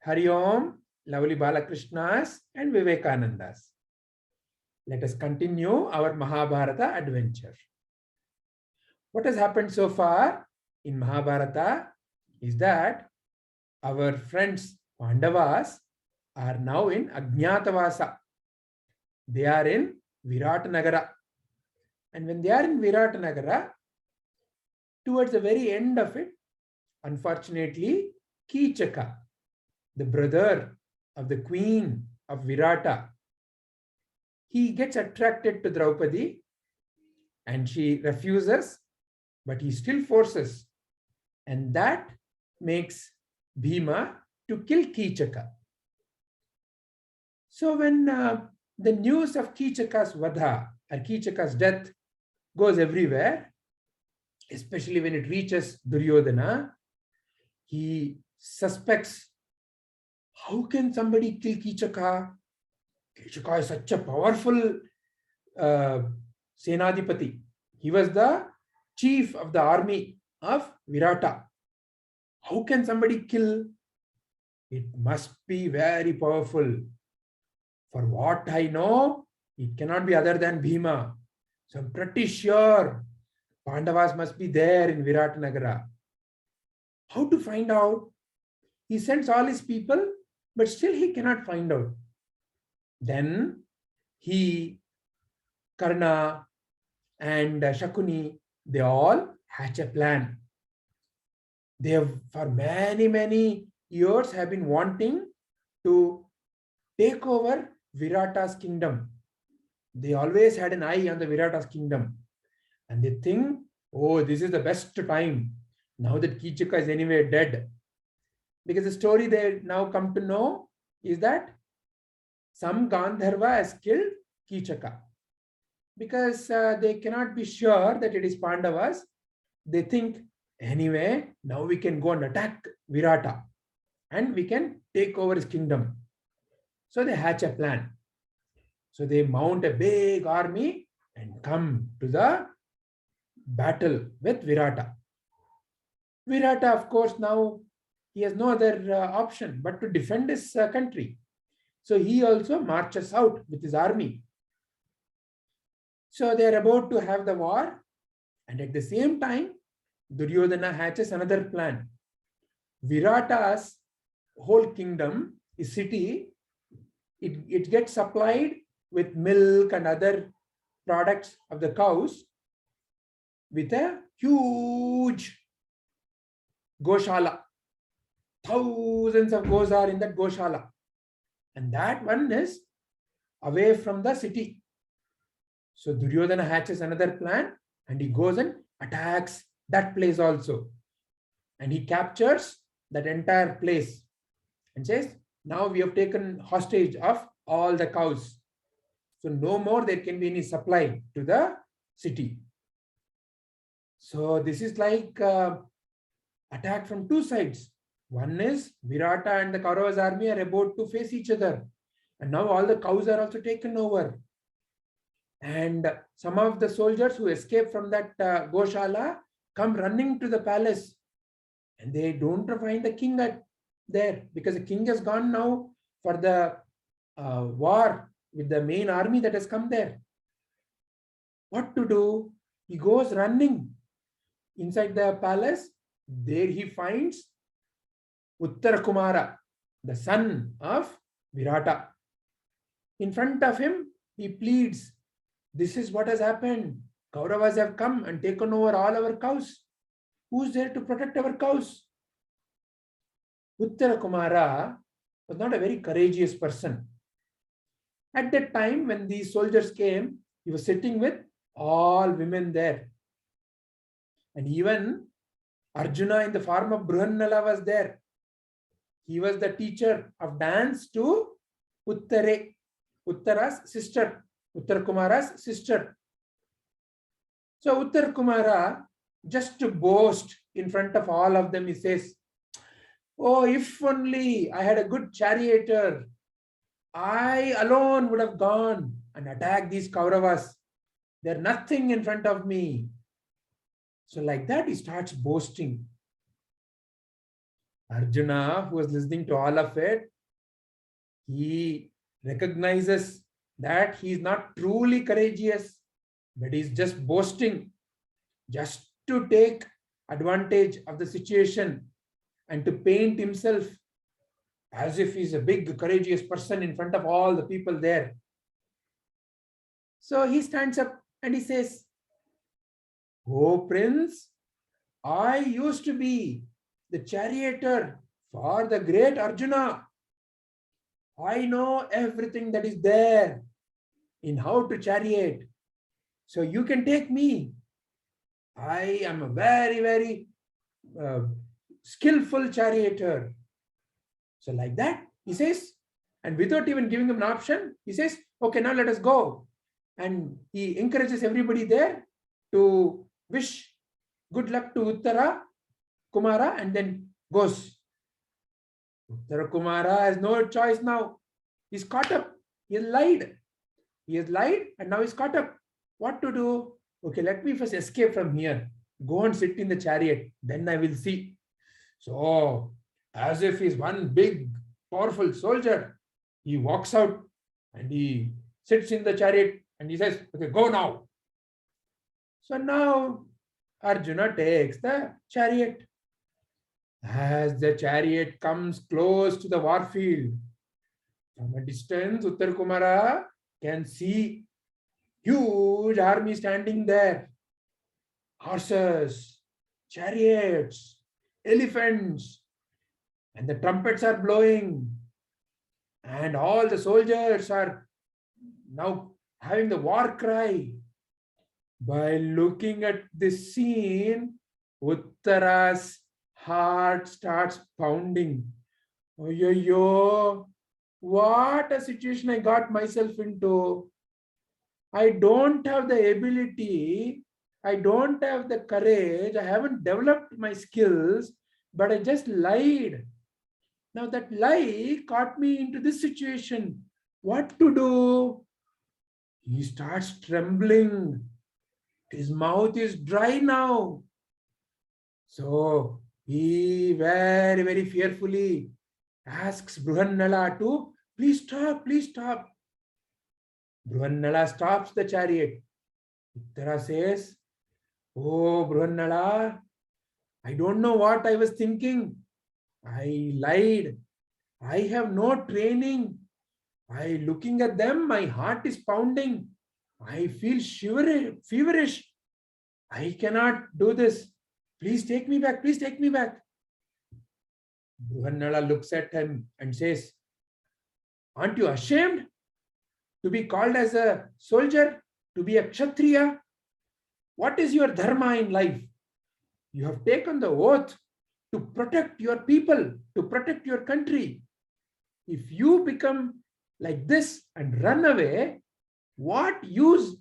Hari Om, lovely Balakrishnas and Vivekanandas. Let us continue our Mahabharata adventure. What has happened so far in Mahabharata is that our friends Pandavas are now in Ajñātavasa. They are in Virata Nagara. And when they are in Virata Nagara, towards the very end of it, unfortunately, Kichaka, the brother of the queen of Virata, he gets attracted to Draupadi and she refuses, but he still forces. And that makes Bhima to kill Kichaka. So when the news of Kichaka's Vadha or Kichaka's death goes everywhere, especially when it reaches Duryodhana, he suspects, how can somebody kill Kichaka? Kichaka is such a powerful Senadipati. He was the chief of the army of Virata. How can somebody kill? It must be very powerful. For what I know, it cannot be other than Bhima. So I'm pretty sure Pandavas must be there in Virata Nagara. How to find out? He sends all his people, but still he cannot find out. Then he, Karna and Shakuni, they all hatch a plan. They have for many years have been wanting to take over Virata's kingdom. They always had an eye on the Virata's kingdom. And they think, oh, this is the best time, now that Kichaka is anyway dead. Because the story they now come to know is that some Gandharva has killed Kichaka. Because they cannot be sure that it is Pandavas. They think, anyway, now we can go and attack Virata. And we can take over his kingdom. So they hatch a plan. So they mount a big army and come to the battle with Virata. Virata, of course, now he has no other option but to defend his country. So he also marches out with his army. So they are about to have the war. And at the same time, Duryodhana hatches another plan. Virata's whole kingdom, his city, it gets supplied with milk and other products of the cows with a huge Goshala. Thousands of goats are in that Goshala. And that one is away from the city. So Duryodhana hatches another plan and he goes and attacks that place also. And he captures that entire place and says, now we have taken hostage of all the cows. So no more there can be any supply to the city. So this is like attack from two sides. One is Virata and the Kauravas army are about to face each other. And now all the cows are also taken over. And some of the soldiers who escape from that Goshala come running to the palace. And they don't find the king there because the king has gone now for the war with the main army that has come there. What to do? He goes running inside the palace. There he finds Uttara Kumara, the son of Virata. In front of him, he pleads, this is what has happened. Kauravas have come and taken over all our cows. Who's there to protect our cows? Uttara Kumara was not a very courageous person. At that time, when these soldiers came, he was sitting with all women there. And even Arjuna in the form of Brihannala was there. He was the teacher of dance to Uttare, Uttara's sister, Uttara Kumara's sister. So Uttara Kumara, just to boast in front of all of them, he says, oh, if only I had a good charioteer, I alone would have gone and attacked these Kauravas. They're nothing in front of me. So like that, he starts boasting. Arjuna, who was listening to all of it, he recognizes that he is not truly courageous, but he is just boasting, just to take advantage of the situation and to paint himself as if he's a big courageous person in front of all the people there. So he stands up and he says, "Oh Prince, I used to be the charioteer for the great Arjuna. I know everything that is there in how to chariot. So you can take me. I am a very, very uh, skillful charioteer." So like that, he says, and without even giving him an option, he says, "Okay, now let us go." And he encourages everybody there to wish good luck to Uttara Kumara and then goes. Uttara Kumara has no choice now. He's caught up. He has lied. He has lied and now he's caught up. What to do? Okay, let me first escape from here. Go and sit in the chariot. Then I will see. So, as if he's one big, powerful soldier, he walks out and he sits in the chariot and he says, "Okay, go now." So now Arjuna takes the chariot. As the chariot comes close to the war field, from a distance, Uttar Kumara can see huge army standing there. Horses, chariots, elephants, and the trumpets are blowing. And all the soldiers are now having the war cry. By looking at this scene, Uttara's heart starts pounding. Oh, yo, what a situation I got myself into. I don't have the ability, I don't have the courage, I haven't developed my skills, but I just lied. Now that lie caught me into this situation. What to do? He starts trembling. His mouth is dry now. So he very, very fearfully asks Brihannala to please stop, please stop. Brihannala stops the chariot. Uttara says, "Oh, Brihannala, I don't know what I was thinking. I lied. I have no training. I looking at them, my heart is pounding. I feel feverish. I cannot do this. Please take me back. Please take me back." Brihannala looks at him and says, "Aren't you ashamed to be called as a soldier, to be a kshatriya? What is your dharma in life? You have taken the oath to protect your people, to protect your country. If you become like this and run away, what use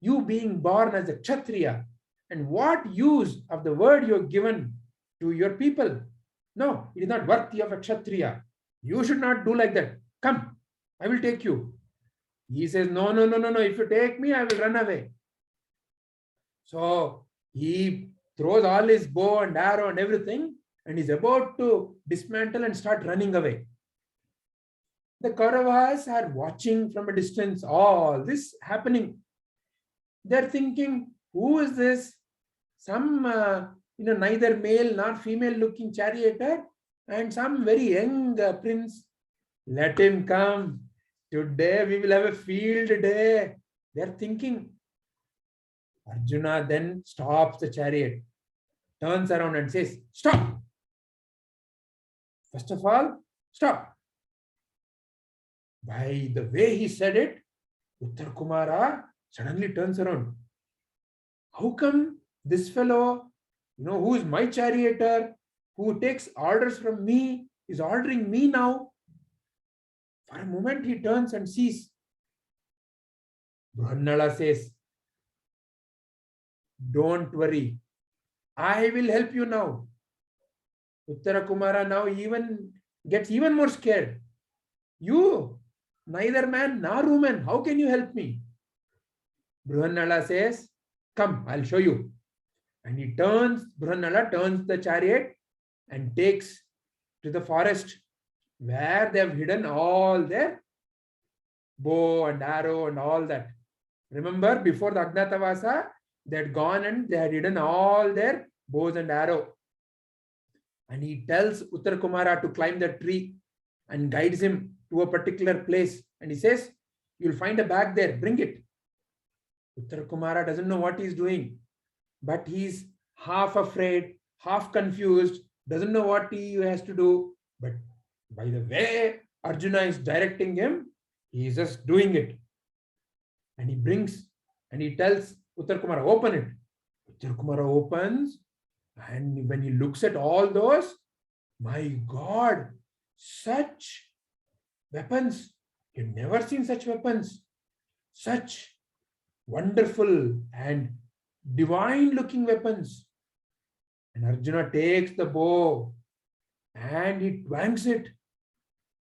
you being born as a kshatriya? And what use of the word you have given to your people? No, it is not worthy of a kshatriya. You should not do like that. Come, I will take you." He says, "No, no, no, no, no. If you take me, I will run away." So he throws all his bow and arrow and everything and is about to dismantle and start running away. The Kauravas are watching from a distance all this happening. They're thinking, who is this? Some, neither male nor female looking charioteer and some very young prince. Let him come. Today we will have a field day. They're thinking. Arjuna then stops the chariot, turns around and says, "Stop. First of all, stop." By the way he said it, Uttar Kumara suddenly turns around. How come this fellow, who is my charioteer, who takes orders from me, is ordering me now? For a moment he turns and sees. Brihannala says, "Don't worry, I will help you now." Uttara Kumara now gets even more scared. "You, neither man nor woman, how can you help me?" Brihannala says, "Come, I'll show you." And Brihannala turns the chariot and takes to the forest where they have hidden all their bow and arrow and all that. Remember, before the Ajnatavasa, they had gone and they had hidden all their bows and arrow. And he tells Uttar Kumara to climb the tree and guides him to a particular place. And he says, you'll find a bag there, bring it. Uttar Kumara doesn't know what he's doing, but he's half afraid, half confused, doesn't know what he has to do. But by the way Arjuna is directing him, he is just doing it. And he brings and he tells Uttar Kumara, open it. Uttar Kumara opens, and when he looks at all those, my God, such weapons. You've never seen such weapons. Such wonderful and divine looking weapons. And Arjuna takes the bow and he twangs it.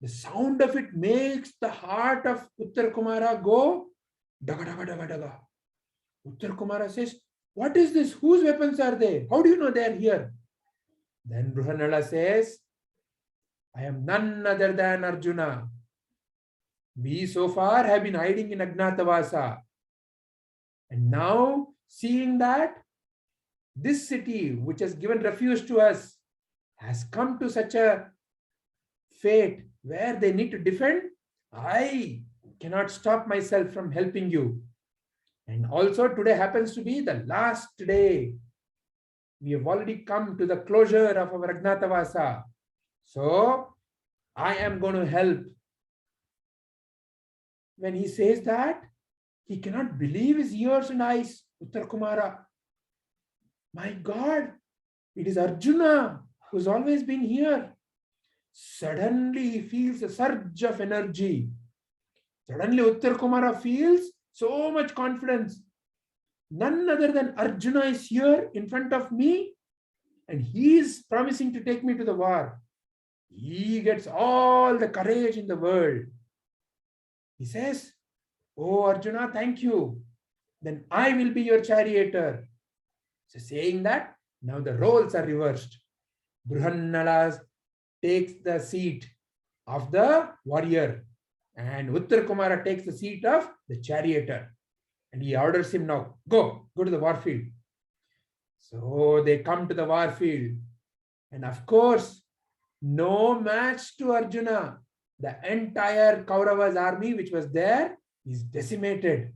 The sound of it makes the heart of Uttar Kumara go daga daga daga daga. Uttar Kumara says, what is this? Whose weapons are they? How do you know they are here? Then Brihannala says, I am none other than Arjuna. We so far have been hiding in Ajnatavasa. And now, seeing that this city, which has given refuge to us, has come to such a fate where they need to defend, I cannot stop myself from helping you. And also today happens to be the last day. We have already come to the closure of our Ajnatavasa. So I am going to help. When he says that, he cannot believe his ears and eyes, Uttar Kumara. My God, it is Arjuna who's always been here. Suddenly he feels a surge of energy. Suddenly Uttar Kumara feels so much confidence. None other than Arjuna is here in front of me, and he is promising to take me to the war. He gets all the courage in the world. He says, oh Arjuna, thank you. Then I will be your charioteer. So saying that, now the roles are reversed. Brihannala takes the seat of the warrior, and Uttar Kumara takes the seat of the charioteer. And he orders him now, go to the war field. So they come to the war field. And of course, no match to Arjuna. The entire Kaurava's army which was there is decimated.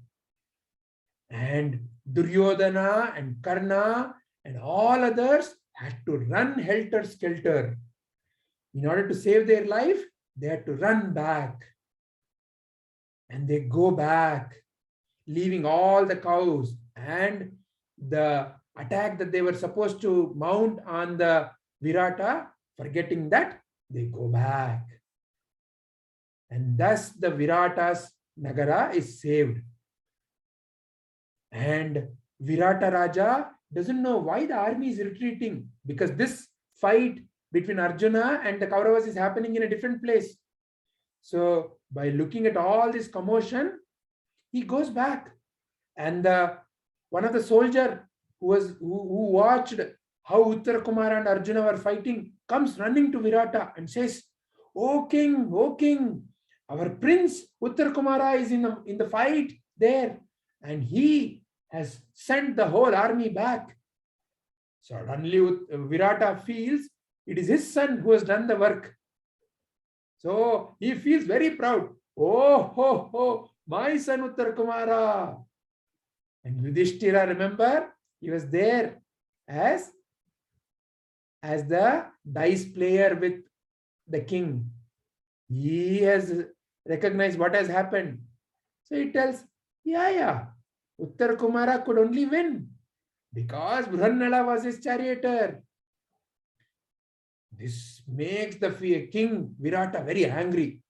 And Duryodhana and Karna and all others had to run helter-skelter. In order to save their life, they had to run back. And they go back, leaving all the cows and the attack that they were supposed to mount on the Virata, forgetting that, they go back. And thus the Virata's Nagara is saved. And Virata Raja doesn't know why the army is retreating, because this fight between Arjuna and the Kauravas is happening in a different place. So by looking at all this commotion, he goes back. And one of the soldier who watched how Uttar Kumara and Arjuna were fighting comes running to Virata and says, O king, our prince Uttar Kumara is in the fight there, and he has sent the whole army back. Suddenly Virata feels it is his son who has done the work. So he feels very proud. Oh, my son Uttar Kumara. And Yudhishthira, remember, he was there as the dice player with the king. He has recognized what has happened. So he tells, yeah, Uttar Kumara could only win because Brihannala was his charioteer. This makes the king Virata very angry.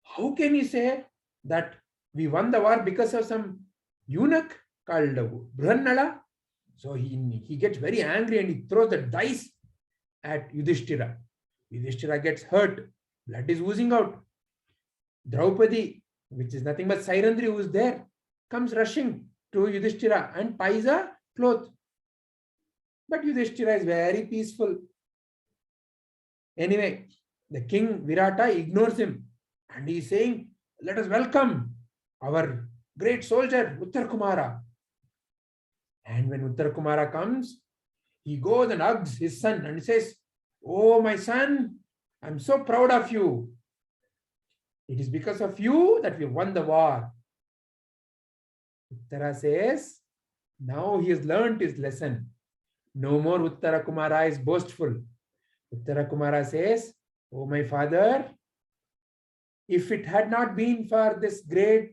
How can he say that we won the war because of some eunuch called Brihannala? So he gets very angry and he throws the dice at Yudhishthira. Yudhishthira gets hurt. Blood is oozing out. Draupadi, which is nothing but Sairandri who is there, comes rushing to Yudhishthira and ties a cloth. But Yudhishthira is very peaceful. Anyway, the king Virata ignores him and he's saying, let us welcome our great soldier Uttar Kumara. And when Uttar Kumara comes, he goes and hugs his son and says, oh, my son, I'm so proud of you. It is because of you that we won the war. Uttara says, now he has learned his lesson. No more Uttara Kumara is boastful. Uttara Kumara says, oh, my father, if it had not been for this great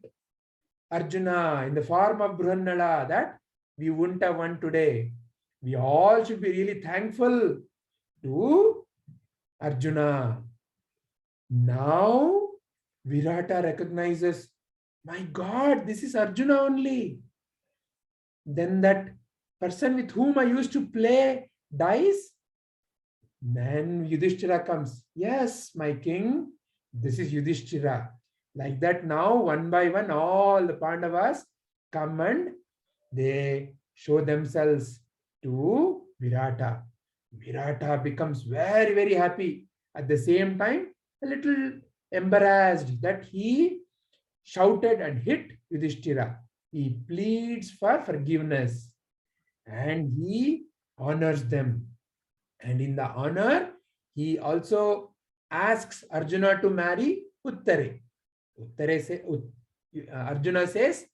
Arjuna in the form of Brihannala, that we wouldn't have won today. We all should be really thankful to Arjuna. Now, Virata recognizes, my God, this is Arjuna only. Then that person with whom I used to play dies. Then Yudhishthira comes. Yes, my king, this is Yudhishthira. Like that now, one by one, all the Pandavas come and they show themselves to Virata. Virata becomes very, very happy. At the same time, a little embarrassed that he shouted and hit Yudhishthira. He pleads for forgiveness and he honors them. And in the honor, he also asks Arjuna to marry Uttare. Arjuna says,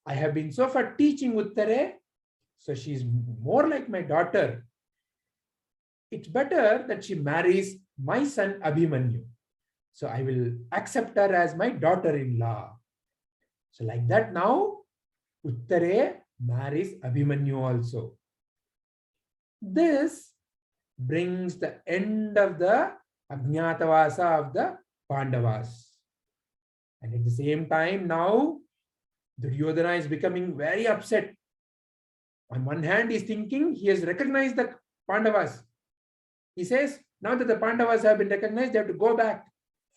I have been so far teaching Uttare, so she is more like my daughter. It's better that she marries my son Abhimanyu. So I will accept her as my daughter-in-law. So like that now, Uttare marries Abhimanyu also. This brings the end of the Ajñātavāsa of the Pandavas. And at the same time now, Duryodhana is becoming very upset. On one hand, he's thinking he has recognized the Pandavas. He says, now that the Pandavas have been recognized, they have to go back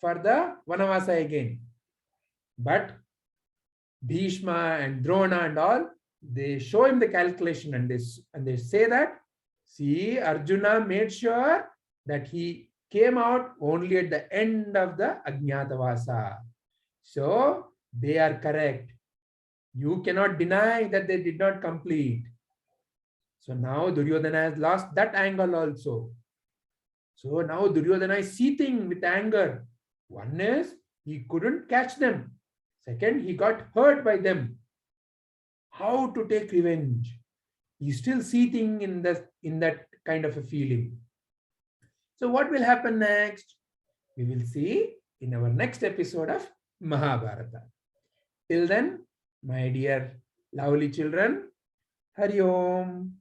for the Vanavasa again. But Bhishma and Drona and all, they show him the calculation and they say that, see, Arjuna made sure that he came out only at the end of the Ajñātavāsa. So they are correct. You cannot deny that they did not complete. So now Duryodhana has lost that angle also. So now Duryodhana is seething with anger. One is he couldn't catch them. Second, he got hurt by them. How to take revenge? He's still seething in that kind of a feeling. So what will happen next? We will see in our next episode of Mahabharata. Till then, my dear lovely children, Hari Om.